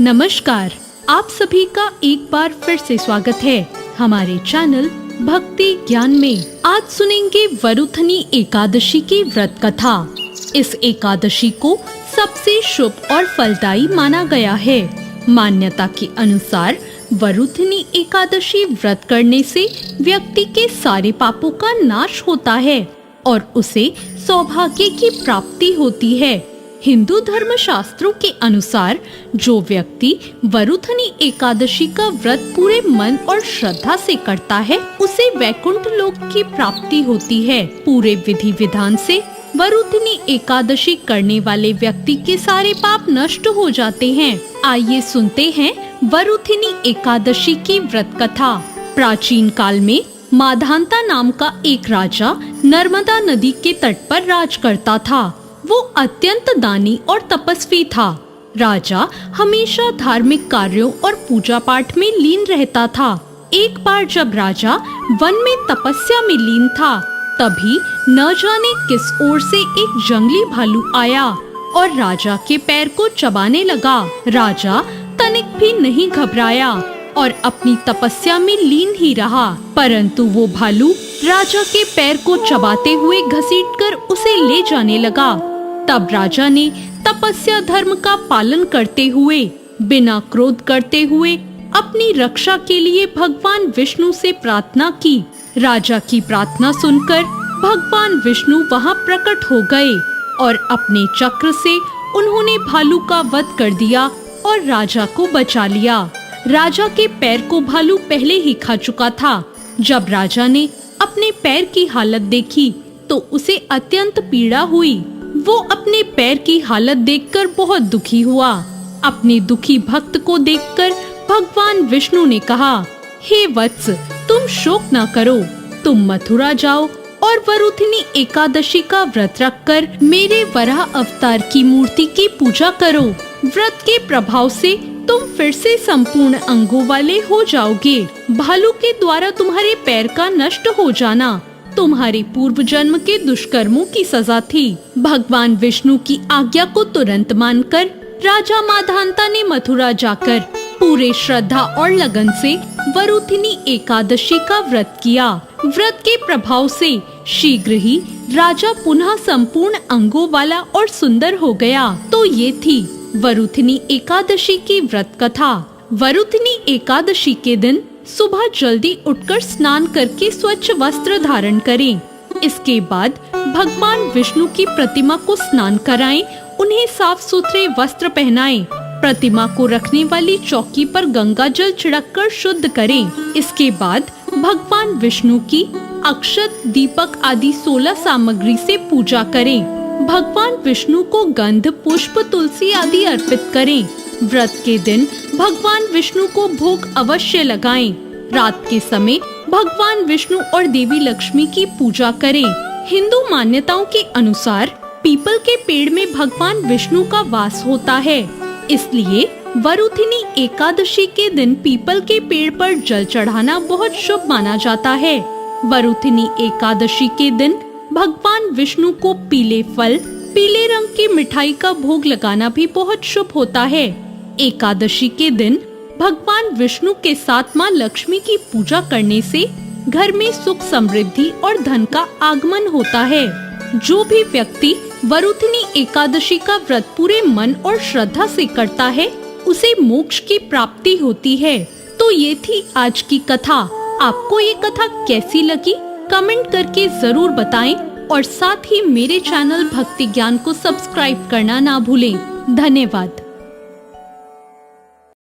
नमस्कार, आप सभी का एक बार फिर से स्वागत है हमारे चैनल भक्ति ज्ञान में। आज सुनेंगे वरुथनी एकादशी की व्रत कथा। इस एकादशी को सबसे शुभ और फलदायी माना गया है। मान्यता के अनुसार वरुथनी एकादशी व्रत करने से व्यक्ति के सारे पापों का नाश होता है और उसे सौभाग्य की प्राप्ति होती है। हिंदू धर्म शास्त्रों के अनुसार जो व्यक्ति वरुथनी एकादशी का व्रत पूरे मन और श्रद्धा से करता है उसे वैकुंठ लोक की प्राप्ति होती है। पूरे विधि विधान से वरुथनी एकादशी करने वाले व्यक्ति के सारे पाप नष्ट हो जाते हैं। आइए सुनते हैं वरुथनी एकादशी की व्रत कथा। प्राचीन काल में माधांता नाम का एक राजा नर्मदा नदी के तट पर राज करता था। वो अत्यंत दानी और तपस्वी था। राजा हमेशा धार्मिक कार्यों और पूजा पाठ में लीन रहता था। एक बार जब राजा वन में तपस्या में लीन था, तभी न जाने किस ओर से एक जंगली भालू आया और राजा के पैर को चबाने लगा। राजा तनिक भी नहीं घबराया और अपनी तपस्या में लीन ही रहा, परंतु वो भालू राजा के पैर को चबाते हुए घसीटकर उसे ले जाने लगा। तब राजा ने तपस्या धर्म का पालन करते हुए, बिना क्रोध करते हुए अपनी रक्षा के लिए भगवान विष्णु से प्रार्थना की। राजा की प्रार्थना सुनकर भगवान विष्णु वहां प्रकट हो गए और अपने चक्र से उन्होंने भालू का वध कर दिया और राजा को बचा लिया। राजा के पैर को भालू पहले ही खा चुका था। जब राजा ने अपने पैर की हालत देखी तो उसे अत्यंत पीड़ा हुई। वो अपने पैर की हालत देखकर बहुत दुखी हुआ। अपने दुखी भक्त को देखकर भगवान विष्णु ने कहा, हे वत्स, तुम शोक न करो, तुम मथुरा जाओ और वरुथनी एकादशी का व्रत रखकर मेरे वराह अवतार की मूर्ति की पूजा करो। व्रत के प्रभाव से तुम फिर से संपूर्ण अंगों वाले हो जाओगे। भालू के द्वारा तुम्हारे पैर का नष्ट हो जाना तुम्हारे पूर्व जन्म के दुष्कर्मों की सजा थी। भगवान विष्णु की आज्ञा को तुरंत मानकर राजा माधांता ने मथुरा जाकर पूरे श्रद्धा और लगन से वरुथनी एकादशी का व्रत किया। व्रत के प्रभाव से शीघ्र ही राजा पुनः संपूर्ण अंगों वाला और सुंदर हो गया। तो ये थी वरुथनी एकादशी की व्रत कथा। वरुथनी एकादशी के दिन सुबह जल्दी उठकर स्नान करके स्वच्छ वस्त्र धारण करें। इसके बाद भगवान विष्णु की प्रतिमा को स्नान कराएं, उन्हें साफ सुथरे वस्त्र पहनाएं। प्रतिमा को रखने वाली चौकी पर गंगा जल छिड़ककर शुद्ध करें। इसके बाद भगवान विष्णु की अक्षत, दीपक आदि 16 सामग्री से पूजा करें। भगवान विष्णु को गंध, पुष्प, तुलसी आदि अर्पित करें। व्रत के दिन भगवान विष्णु को भोग अवश्य लगाएं। रात के समय भगवान विष्णु और देवी लक्ष्मी की पूजा करें। हिंदू मान्यताओं के अनुसार पीपल के पेड़ में भगवान विष्णु का वास होता है, इसलिए वरुथनी एकादशी के दिन पीपल के पेड़ पर जल चढ़ाना बहुत शुभ माना जाता है। वरुथनी एकादशी के दिन भगवान विष्णु को पीले फल, पीले रंग की मिठाई का भोग लगाना भी बहुत शुभ होता है। एकादशी के दिन भगवान विष्णु के साथ माँ लक्ष्मी की पूजा करने से घर में सुख, समृद्धि और धन का आगमन होता है। जो भी व्यक्ति वरुथनी एकादशी का व्रत पूरे मन और श्रद्धा से करता है उसे मोक्ष की प्राप्ति होती है। तो ये थी आज की कथा। आपको ये कथा कैसी लगी कमेंट करके जरूर बताएं और साथ ही मेरे चैनल भक्ति ज्ञान को सब्सक्राइब करना ना भूलें। धन्यवाद।